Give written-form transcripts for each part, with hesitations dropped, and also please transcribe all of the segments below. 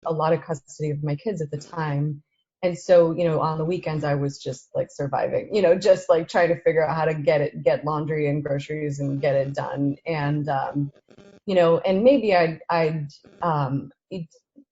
a lot of custody of my kids at the time. And so, on the weekends, I was just like surviving, just like trying to figure out how to get laundry and groceries and get it done. And, and maybe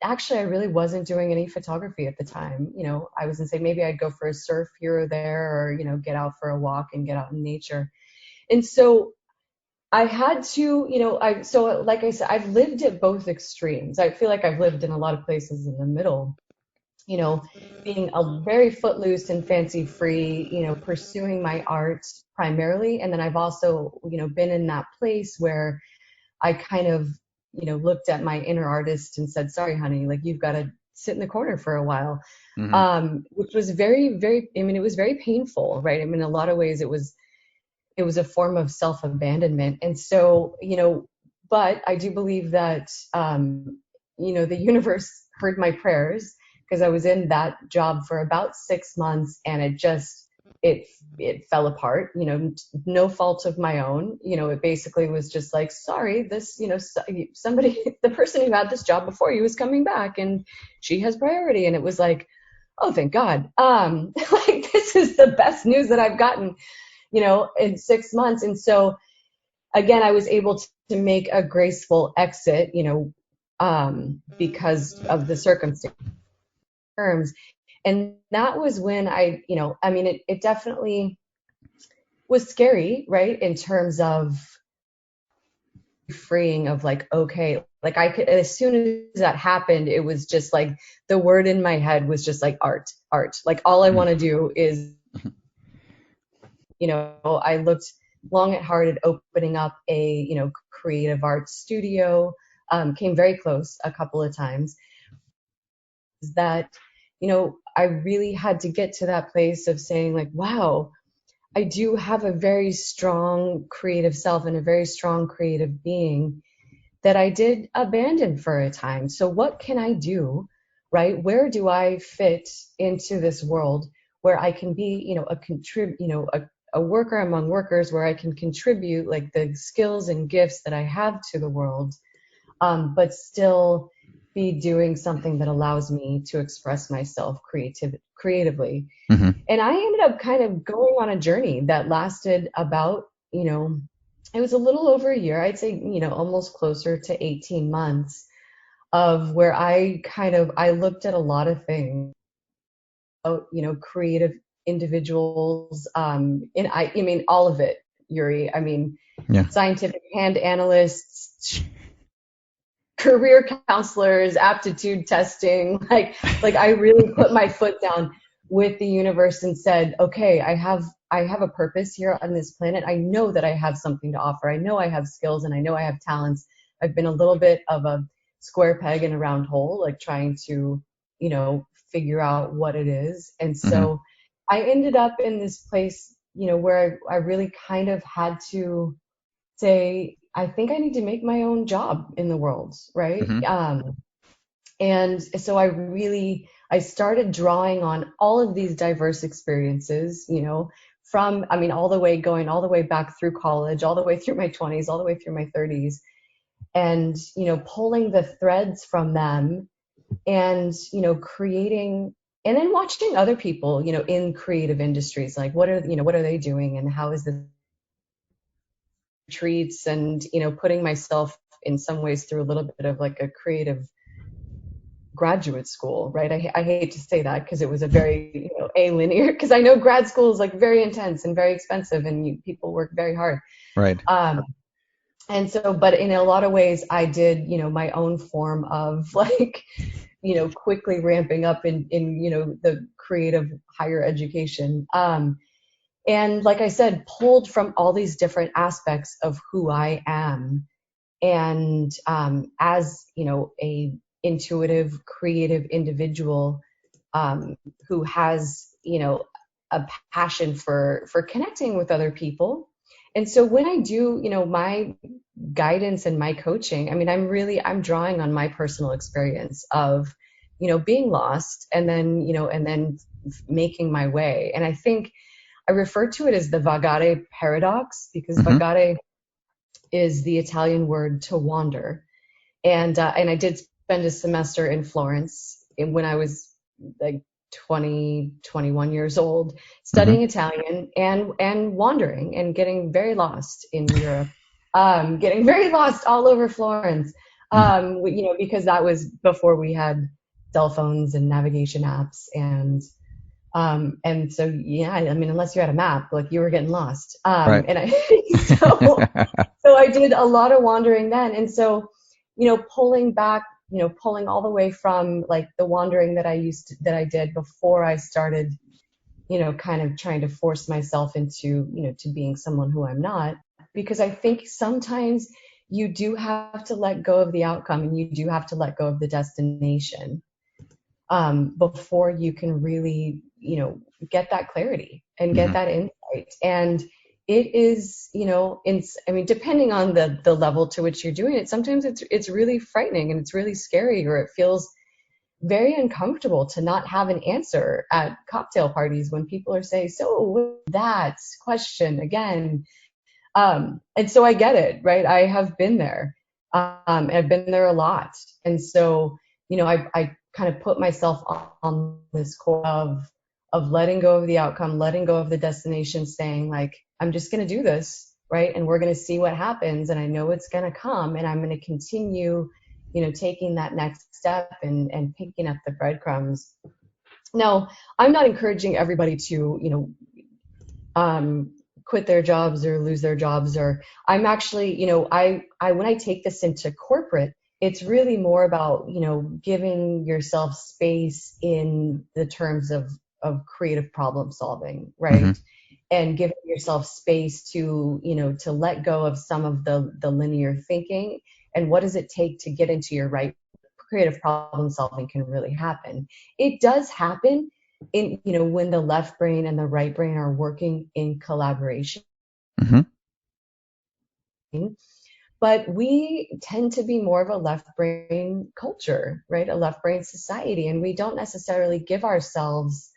actually, I really wasn't doing any photography at the time. I was gonna say maybe I'd go for a surf here or there, or, get out for a walk and get out in nature. And so I had to, so like I said, I've lived at both extremes. I feel like I've lived in a lot of places in the middle, being a very footloose and fancy free, pursuing my art primarily. And then I've also, been in that place where I kind of, looked at my inner artist and said, sorry, honey, like you've got to sit in the corner for a while, which was very, very, it was very painful, right? In a lot of ways it was a form of self-abandonment. And so, but I do believe that, the universe heard my prayers, because I was in that job for about 6 months, and it fell apart, no fault of my own. It basically was just like, sorry, this, somebody, the person who had this job before you is coming back and she has priority. And it was like, oh, thank God. Like, this is the best news that I've gotten, in 6 months. And so again, I was able to make a graceful exit, because of the circumstances. And that was when it definitely was scary, right? In terms of freeing of like, okay, like I could, as soon as that happened, it was just like the word in my head was just like art. Like all I want to do is, I looked long and hard at opening up a, creative arts studio, came very close a couple of times. That, I really had to get to that place of saying like, wow, I do have a very strong creative self and a very strong creative being that I did abandon for a time. So what can I do, right? Where do I fit into this world where I can be, a worker among workers, where I can contribute like the skills and gifts that I have to the world, but still be doing something that allows me to express myself creatively. And I ended up kind of going on a journey that lasted about, it was a little over a year, I'd say, almost closer to 18 months, of where I looked at a lot of things, creative individuals, and I mean, all of it, Yuri. I mean, scientific hand analysts, career counselors, aptitude testing, like I really put my foot down with the universe and said, okay, I have a purpose here on this planet. I know that I have something to offer. I know I have skills and I know I have talents. I've been a little bit of a square peg in a round hole, like trying to, figure out what it is. And so I ended up in this place, where I really kind of had to say, I think I need to make my own job in the world, right? And so I started drawing on all of these diverse experiences, from, all the way back through college, all the way through my 20s, all the way through my 30s, and, pulling the threads from them and, creating, and then watching other people, in creative industries, like what are they doing and how is this retreats, and, putting myself in some ways through a little bit of like a creative graduate school, right? I hate to say that because it was a very, linear, because I know grad school is like very intense and very expensive and people work very hard. Right. And so, but in a lot of ways I did, my own form of like, quickly ramping up in, the creative higher education. And like I said, pulled from all these different aspects of who I am. And as, a intuitive, creative individual who has, a passion for connecting with other people. And so when I do, my guidance and my coaching, I'm drawing on my personal experience of, being lost and then making my way. And I think I refer to it as the Vagare paradox, because Vagare is the Italian word to wander. And I did spend a semester in Florence when I was like 20, 21 years old, studying Italian and wandering and getting very lost in Europe, getting very lost all over Florence, because that was before we had cell phones and navigation apps. And so, yeah, I mean, unless you had a map, like you were getting lost. Right. And so I did a lot of wandering then. And so, pulling back, pulling all the way from like the wandering that I did before I started, kind of trying to force myself into, to being someone who I'm not, because I think sometimes you do have to let go of the outcome and you do have to let go of the destination, before you can really, get that clarity and get that insight. And it is, I mean, depending on the level to which you're doing it, sometimes it's really frightening and it's really scary, or it feels very uncomfortable to not have an answer at cocktail parties when people are saying, so that question again. And so I get it, right? I have been there. I've been there a lot. And so, I kind of put myself on this core of letting go of the outcome, letting go of the destination, saying like, I'm just going to do this, right? And we're going to see what happens. And I know it's going to come, and I'm going to continue, taking that next step and picking up the breadcrumbs. Now, I'm not encouraging everybody to, quit their jobs or lose their jobs, or I'm actually, I when I take this into corporate, it's really more about, giving yourself space in the terms of creative problem solving, right? And giving yourself space to, to let go of some of the linear thinking, and what does it take to get into your right creative problem solving can really happen. It does happen in, when the left brain and the right brain are working in collaboration. But we tend to be more of a left brain culture, right? A left brain society. And we don't necessarily give ourselves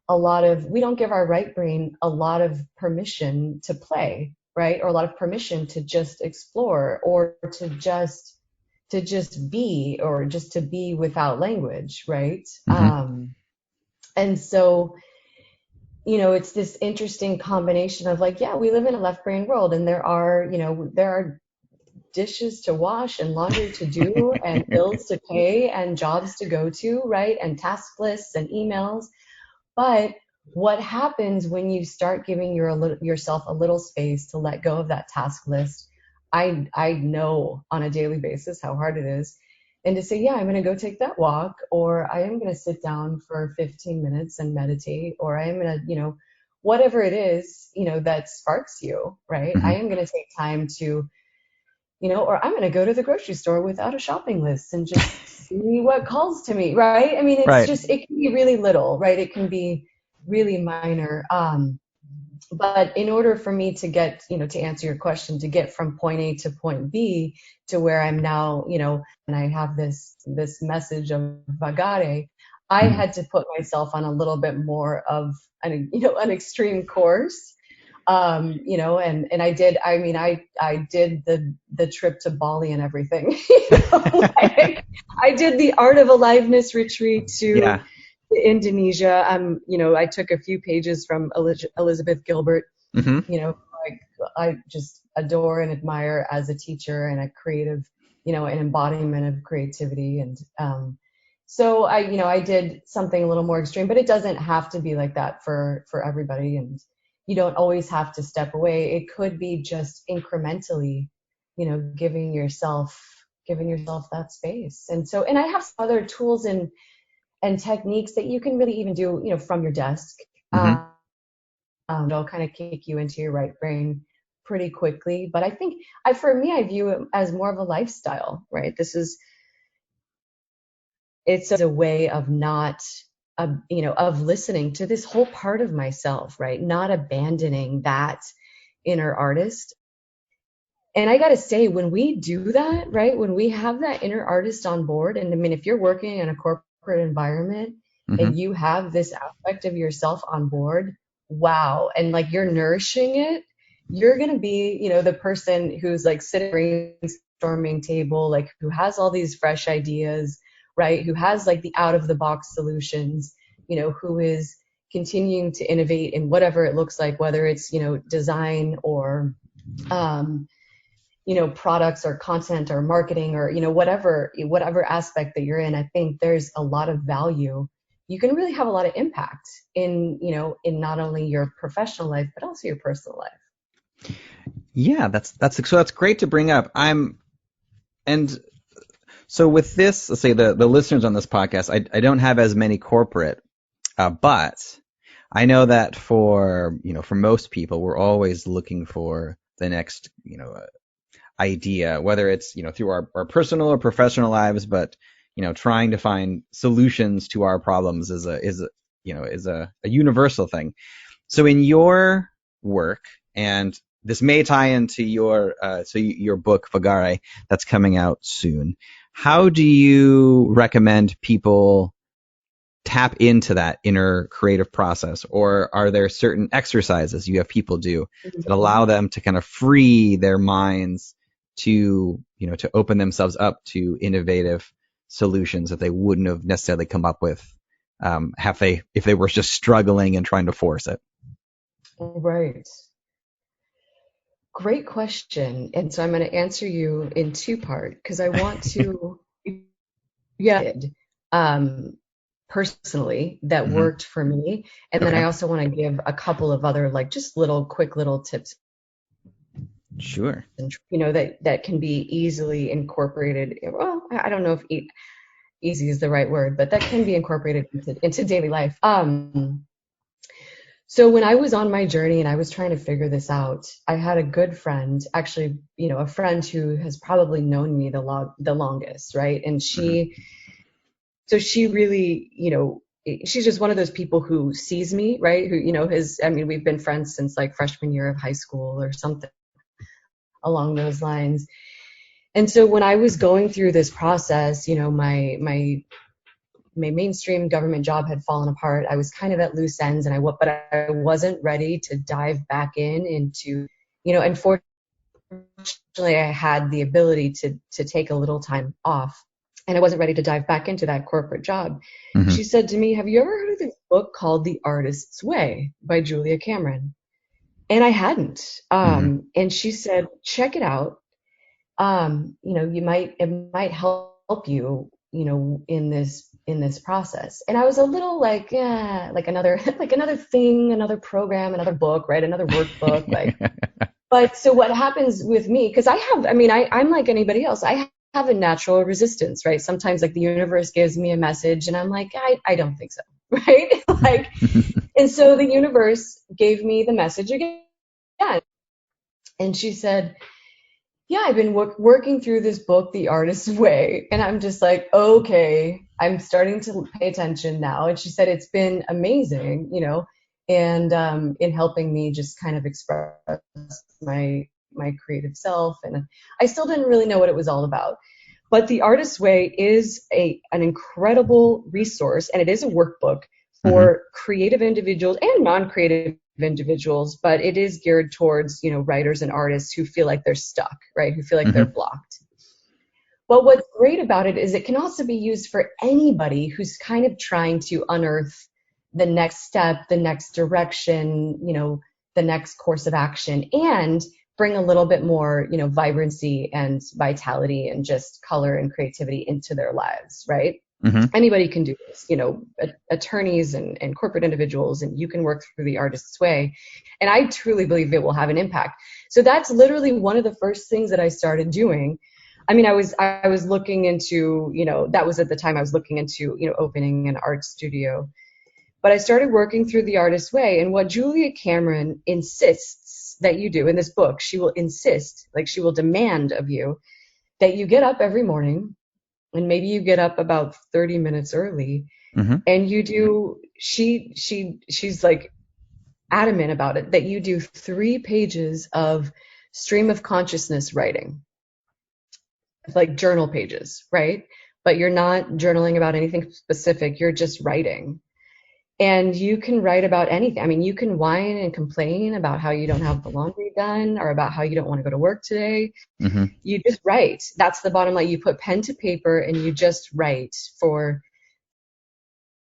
we don't give our right brain a lot of permission to play, right? Or a lot of permission to just explore, or to just be, or just to be without language, right? And so, it's this interesting combination of like, yeah, we live in a left brain world, and there are dishes to wash and laundry to do and bills to pay and jobs to go to, right? And task lists and emails. But what happens when you start giving yourself a little space to let go of that task list? I know on a daily basis how hard it is. And to say, yeah, I'm going to go take that walk, or I am going to sit down for 15 minutes and meditate, or I am going to, whatever it is, that sparks you, right? I am going to take time to, or I'm going to go to the grocery store without a shopping list and just see what calls to me, right? I mean, it's just, it can be really little, right? It can be really minor. But in order for me to get, to answer your question, to get from point A to point B to where I'm now, and I have this message of Vagare, I had to put myself on a little bit more of an extreme course. And I did the trip to Bali and everything. Like, I did the Art of Aliveness retreat to Indonesia. I took a few pages from Elizabeth Gilbert, like I just adore and admire as a teacher and a creative, an embodiment of creativity. And so I did something a little more extreme, but it doesn't have to be like that for everybody. And you don't always have to step away. It could be just incrementally, giving yourself that space. And I have some other tools and techniques that you can really even do, from your desk. They'll kind of kick you into your right brain pretty quickly. But I think for me, I view it as more of a lifestyle, right? It's a way of not, of listening to this whole part of myself, right? Not abandoning that inner artist. And I got to say, when we do that, right, when we have that inner artist on board, and I mean, if you're working in a corporate environment and you have this aspect of yourself on board, wow. And like you're nourishing it, you're going to be, the person who's like sitting brainstorming table, like who has all these fresh ideas, right? Who has like the out of the box solutions, who is continuing to innovate in whatever it looks like, whether it's, design or, products or content or marketing or, whatever aspect that you're in. I think there's a lot of value. You can really have a lot of impact in, in not only your professional life, but also your personal life. Yeah, that's great to bring up. And so with this, let's say the listeners on this podcast, I don't have as many corporate, but I know that for most people, we're always looking for the next, idea, whether it's, through our personal or professional lives, but, trying to find solutions to our problems is a universal thing. So in your work, and this may tie into your book, Vagare, that's coming out soon. How do you recommend people tap into that inner creative process? Or are there certain exercises you have people do that allow them to kind of free their minds to open themselves up to innovative solutions that they wouldn't have necessarily come up with if they were just struggling and trying to force it? Right. Great question. And so I'm going to answer you in two parts because I want to, personally that worked for me. And then I also want to give a couple of other, like just quick little tips. Sure. That can be easily incorporated. Well, I don't know if easy is the right word, but that can be incorporated into daily life. So when I was on my journey and I was trying to figure this out, I had a good friend, actually, a friend who has probably known me the longest, right? And so she really, she's just one of those people who sees me, right? Who, we've been friends since like freshman year of high school or something along those lines. And so when I was going through this process, my mainstream government job had fallen apart. I was kind of at loose ends, but I wasn't ready to dive back into, unfortunately I had the ability to take a little time off, and I wasn't ready to dive back into that corporate job. She said to me, "Have you ever heard of this book called The Artist's Way by Julia Cameron?" And I hadn't. And she said, "Check it out. It might help you, in this process." And I was a little like, yeah, like another thing, another program, another book, right? Another workbook, like. But so what happens with me, because I'm like anybody else. I have a natural resistance, right? Sometimes like the universe gives me a message and I'm like, I don't think so, right? Like, and so the universe gave me the message again. And she said, "Yeah, I've been working through this book, The Artist's Way." And I'm just like, okay, I'm starting to pay attention now. And she said, "It's been amazing, and in helping me just kind of express my creative self." And I still didn't really know what it was all about. But The Artist's Way is an incredible resource, and it is a workbook for creative individuals and non-creative individuals, but it is geared towards, writers and artists who feel like they're stuck, right? Who feel like they're blocked. But what's great about it is it can also be used for anybody who's kind of trying to unearth the next step, the next direction, the next course of action, and bring a little bit more, vibrancy and vitality and just color and creativity into their lives, right? Anybody can do this, attorneys and corporate individuals, and you can work through The Artist's Way. And I truly believe it will have an impact. So that's literally one of the first things that I started doing. I was looking into, that was at the time I was looking into, opening an art studio. But I started working through The Artist's Way. And what Julia Cameron insists that you do in this book, she will insist, like she will demand of you that you get up every morning. And maybe you get up about 30 minutes early and you do, she's like adamant about it, that you do 3 pages of stream of consciousness writing, like journal pages, right? But you're not journaling about anything specific. You're just writing. And you can write about anything. I mean, you can whine and complain about how you don't have the laundry done or about how you don't want to go to work today. Mm-hmm. You just write. That's the bottom line. You put pen to paper and you just write for